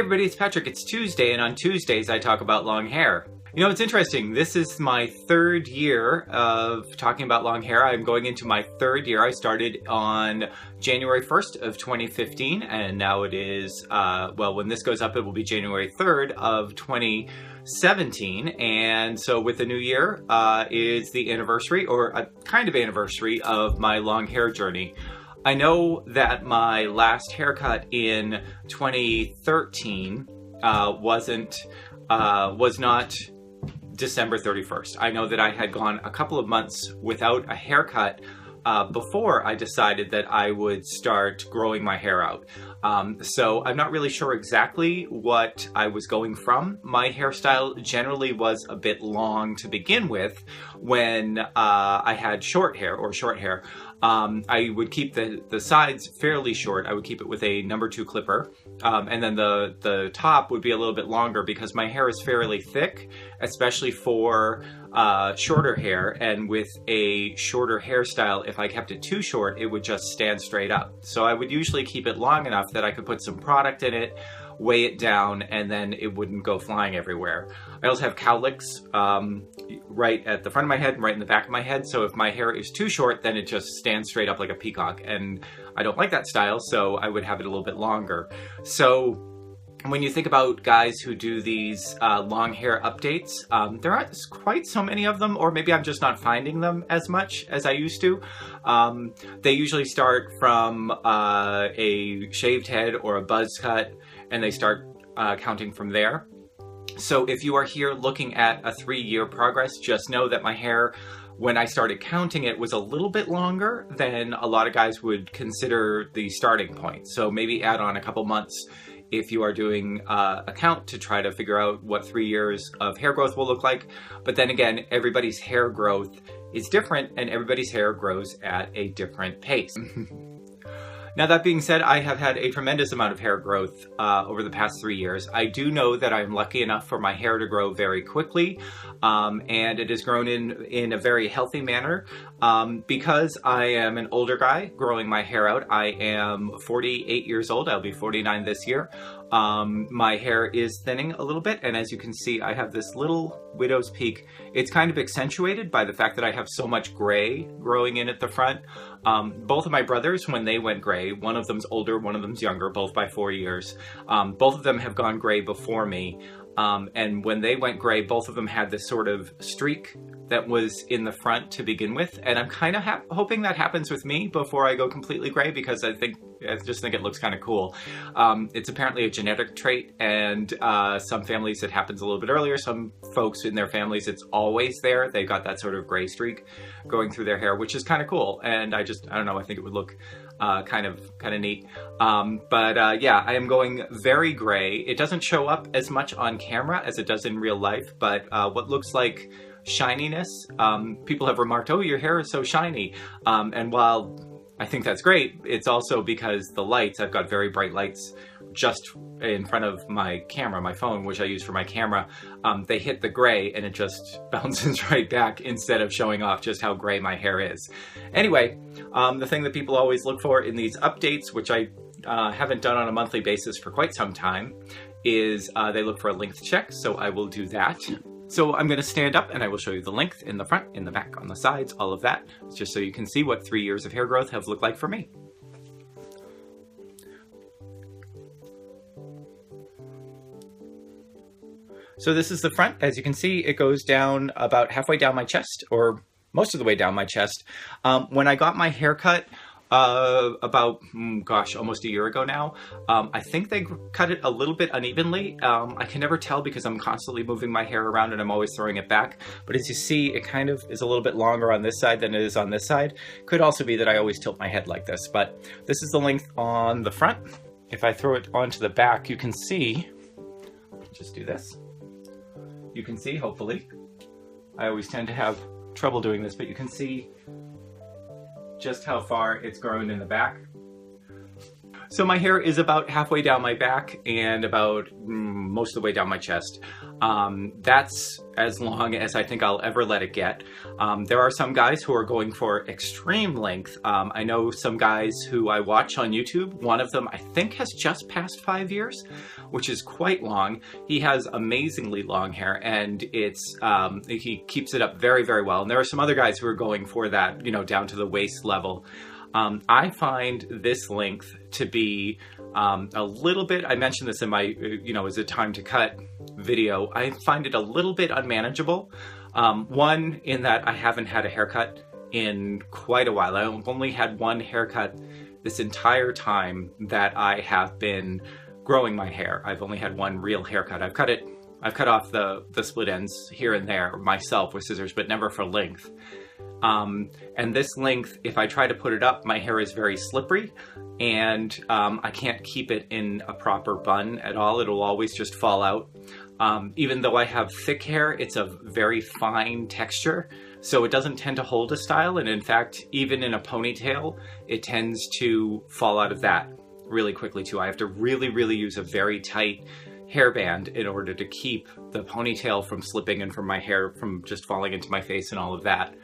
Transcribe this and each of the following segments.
everybody, it's Patrick. It's Tuesday, and on Tuesdays I talk about long hair. You know, it's interesting. This is my third year of talking about long hair. I'm going into my third year. I started on January 1st of 2015, and now it is, well, when this goes up, it will be January 3rd of 2017. And so with the new year is the anniversary, or a kind of anniversary, of my long hair journey. I know that my last haircut in 2013 was not December 31st. I know that I had gone a couple of months without a haircut before I decided that I would start growing my hair out. So I'm not really sure exactly what I was going from. My hairstyle generally was a bit long to begin with when I had short hair. I would keep the sides fairly short. I would keep it with a number 2 clipper. And then the top would be a little bit longer because my hair is fairly thick, especially for shorter hair. And with a shorter hairstyle, if I kept it too short, it would just stand straight up. So I would usually keep it long enough that I could put some product in it, weigh it down, and then it wouldn't go flying everywhere. I also have cowlicks right at the front of my head and right in the back of my head, so if my hair is too short, then it just stands straight up like a peacock, and I don't like that style, so I would have it a little bit longer. So when you think about guys who do these long hair updates, there aren't quite so many of them, or maybe I'm just not finding them as much as I used to. They usually start from a shaved head or a buzz cut, and they start counting from there. So if you are here looking at a 3-year progress, just know that my hair, when I started counting it, was a little bit longer than a lot of guys would consider the starting point. So maybe add on a couple months if you are doing a count to try to figure out what 3 years of hair growth will look like. But then again, everybody's hair growth is different, and everybody's hair grows at a different pace. Now, that being said, I have had a tremendous amount of hair growth over the past 3 years. I do know that I'm lucky enough for my hair to grow very quickly, and it has grown in a very healthy manner. Because I am an older guy growing my hair out, I am 48 years old. I'll be 49 this year. My hair is thinning a little bit, and as you can see, I have this little widow's peak. It's kind of accentuated by the fact that I have so much gray growing in at the front. Both of my brothers, when they went gray, one of them's older, one of them's younger, both by 4 years. Both of them have gone gray before me. And when they went gray, both of them had this sort of streak that was in the front to begin with. And I'm kind of hoping that happens with me before I go completely gray, because I just think it looks kind of cool. It's apparently a genetic trait, and some families it happens a little bit earlier. Some folks in their families, it's always there. They've got that sort of gray streak going through their hair, which is kind of cool. And I don't know, I think it would look kind of neat. Yeah, I am going very gray. It doesn't show up as much on camera as it does in real life, but what looks like shininess, people have remarked, "Oh, your hair is so shiny." And while I think that's great, it's also because the lights, I've got very bright lights just in front of my camera, my phone, which I use for my camera. They hit the gray and it just bounces right back instead of showing off just how gray my hair is. Anyway, the thing that people always look for in these updates, which I haven't done on a monthly basis for quite some time, is they look for a length check, so I will do that. So I'm going to stand up and I will show you the length in the front, in the back, on the sides, all of that, just so you can see what 3 years of hair growth have looked like for me. So this is the front. As you can see, it goes down about halfway down my chest, or most of the way down my chest. When I got my haircut about, almost a year ago now, I think they cut it a little bit unevenly. I can never tell because I'm constantly moving my hair around and I'm always throwing it back. But as you see, it kind of is a little bit longer on this side than it is on this side. Could also be that I always tilt my head like this, but this is the length on the front. If I throw it onto the back, you can see, just do this. You can see, hopefully, I always tend to have trouble doing this, but you can see just how far it's grown in the back. So my hair is about halfway down my back and about most of the way down my chest. That's as long as I think I'll ever let it get. There are some guys who are going for extreme length. I know some guys who I watch on YouTube. One of them I think has just passed 5 years, which is quite long. He has amazingly long hair, and he keeps it up very, very well. And there are some other guys who are going for that, you know, down to the waist level. I find this length to be a little bit, I mentioned this in my, is it time to cut video, I find it a little bit unmanageable. One, in that I haven't had a haircut in quite a while. I've only had one haircut this entire time that I have been growing my hair. I've only had one real haircut. I've cut off the split ends here and there myself with scissors, but never for length. And this length, if I try to put it up, my hair is very slippery, and I can't keep it in a proper bun at all. It'll always just fall out. Even though I have thick hair, it's a very fine texture, so it doesn't tend to hold a style. And in fact, even in a ponytail, it tends to fall out of that really quickly too. I have to really, really use a very tight hairband in order to keep the ponytail from slipping and from my hair from just falling into my face and all of that.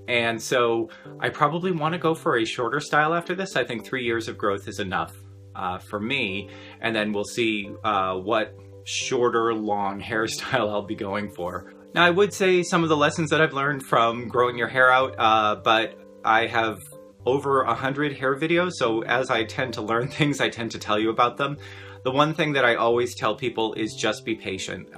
And so I probably want to go for a shorter style after this. I think 3 years of growth is enough for me, and then we'll see what shorter long hairstyle I'll be going for. Now, I would say some of the lessons that I've learned from growing your hair out, but I have over 100 hair videos, so as I tend to learn things, I tend to tell you about them. The one thing that I always tell people is just be patient.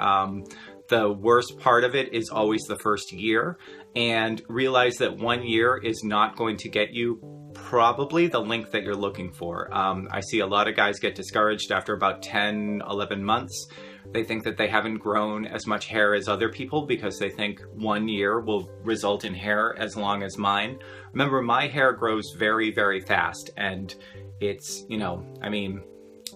The worst part of it is always the first year, and realize that 1 year is not going to get you probably the length that you're looking for. I see a lot of guys get discouraged after about 10, 11 months. They think that they haven't grown as much hair as other people because they think 1 year will result in hair as long as mine. Remember, my hair grows very, very fast, and it's,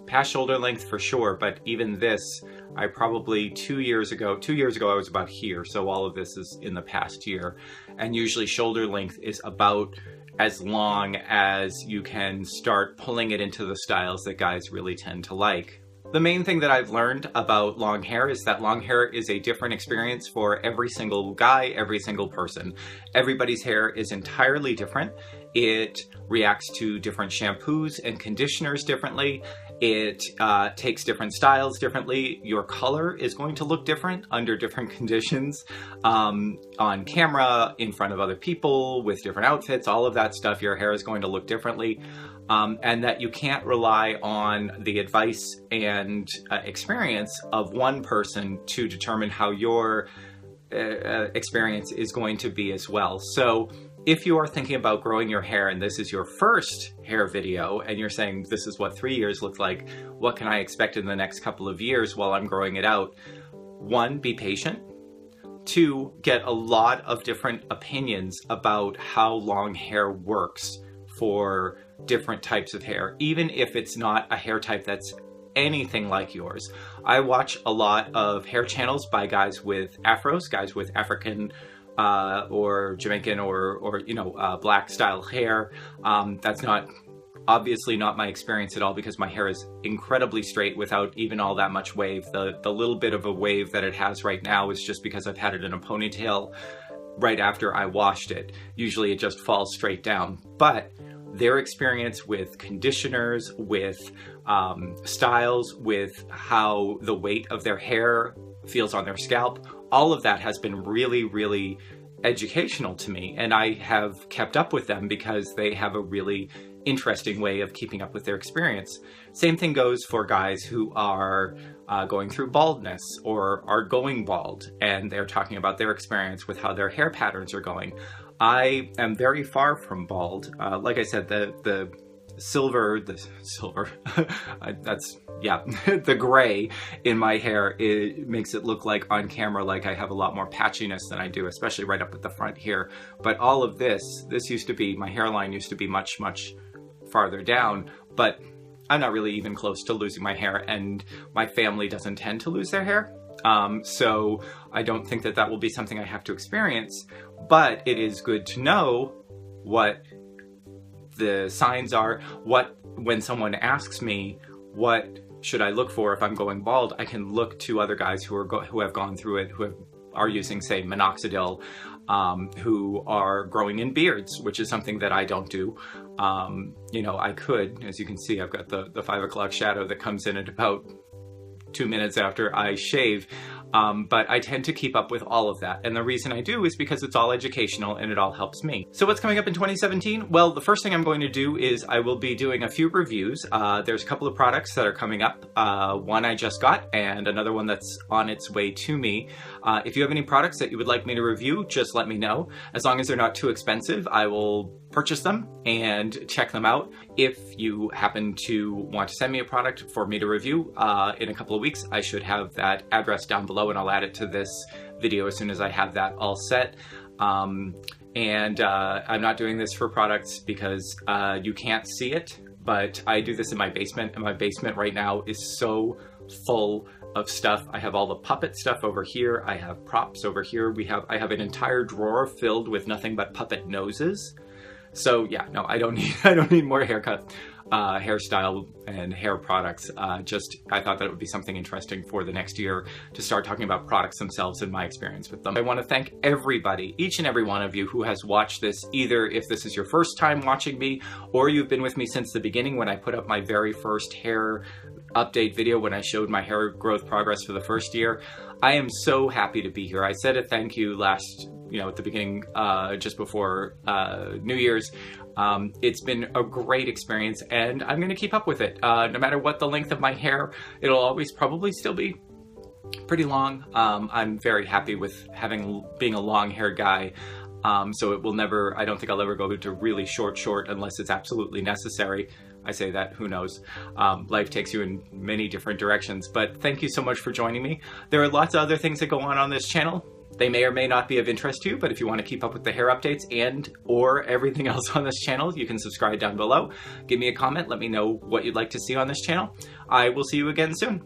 past shoulder length for sure, but even this, I probably 2 years ago I was about here, so all of this is in the past year, and usually shoulder length is about as long as you can start pulling it into the styles that guys really tend to like. The main thing that I've learned about long hair is that long hair is a different experience for every single guy, every single person. Everybody's hair is entirely different. It reacts to different shampoos and conditioners differently. It takes different styles differently. Your color is going to look different under different conditions, on camera, in front of other people, with different outfits, all of that stuff. Your hair is going to look differently, and that you can't rely on the advice and experience of one person to determine how your experience is going to be as well. So if you are thinking about growing your hair and this is your first hair video and you're saying this is what 3 years look like, what can I expect in the next couple of years while I'm growing it out? 1, be patient. 2, get a lot of different opinions about how long hair works for different types of hair, even if it's not a hair type that's anything like yours. I watch a lot of hair channels by guys with afros, guys with African or Jamaican or black style hair. That's obviously not my experience at all, because my hair is incredibly straight without even all that much wave. The little bit of a wave that it has right now is just because I've had it in a ponytail right after I washed it. Usually it just falls straight down. But their experience with conditioners, with styles, with how the weight of their hair feels on their scalp, all of that has been really, really educational to me, and I have kept up with them because they have a really interesting way of keeping up with their experience. Same thing goes for guys who are going through baldness or are going bald, and they're talking about their experience with how their hair patterns are going. I am very far from bald. Like I said, the silver, the gray in my hair, it makes it look like on camera like I have a lot more patchiness than I do, especially right up at the front here. But all of this used to be, my hairline used to be much, much farther down, but I'm not really even close to losing my hair, and my family doesn't tend to lose their hair. So I don't think that will be something I have to experience, but it is good to know what the signs are, when someone asks me what should I look for if I'm going bald, I can look to other guys who have gone through it, are using, say, minoxidil, who are growing in beards, which is something that I don't do. You know, I could, as you can see, I've got the 5 o'clock shadow that comes in at about 2 minutes after I shave. But I tend to keep up with all of that. And the reason I do is because it's all educational and it all helps me. So what's coming up in 2017? Well, the first thing I'm going to do is I will be doing a few reviews. There's a couple of products that are coming up. One I just got and another one that's on its way to me. If you have any products that you would like me to review, just let me know. As long as they're not too expensive, I will purchase them and check them out. If you happen to want to send me a product for me to review in a couple of weeks, I should have that address down below and I'll add it to this video as soon as I have that all set. I'm not doing this for products because you can't see it, but I do this in my basement, and my basement right now is so full of stuff. I have all the puppet stuff over here. I have props over here. I have an entire drawer filled with nothing but puppet noses. So yeah, no, I don't need more hairstyle and hair products. I thought that it would be something interesting for the next year to start talking about products themselves and my experience with them. I want to thank everybody, each and every one of you who has watched this, either if this is your first time watching me or you've been with me since the beginning when I put up my very first hair update video when I showed my hair growth progress for the first year. I am so happy to be here. I said a thank you last, at the beginning, just before New Year's. It's been a great experience and I'm going to keep up with it. No matter what the length of my hair, it'll always probably still be pretty long. I'm very happy with being a long-haired guy. So it will never, I don't think I'll ever go to really short unless it's absolutely necessary. I say that, who knows? Life takes you in many different directions, but thank you so much for joining me. There are lots of other things that go on this channel. They may or may not be of interest to you, but if you want to keep up with the hair updates or everything else on this channel, you can subscribe down below. Give me a comment, let me know what you'd like to see on this channel. I will see you again soon.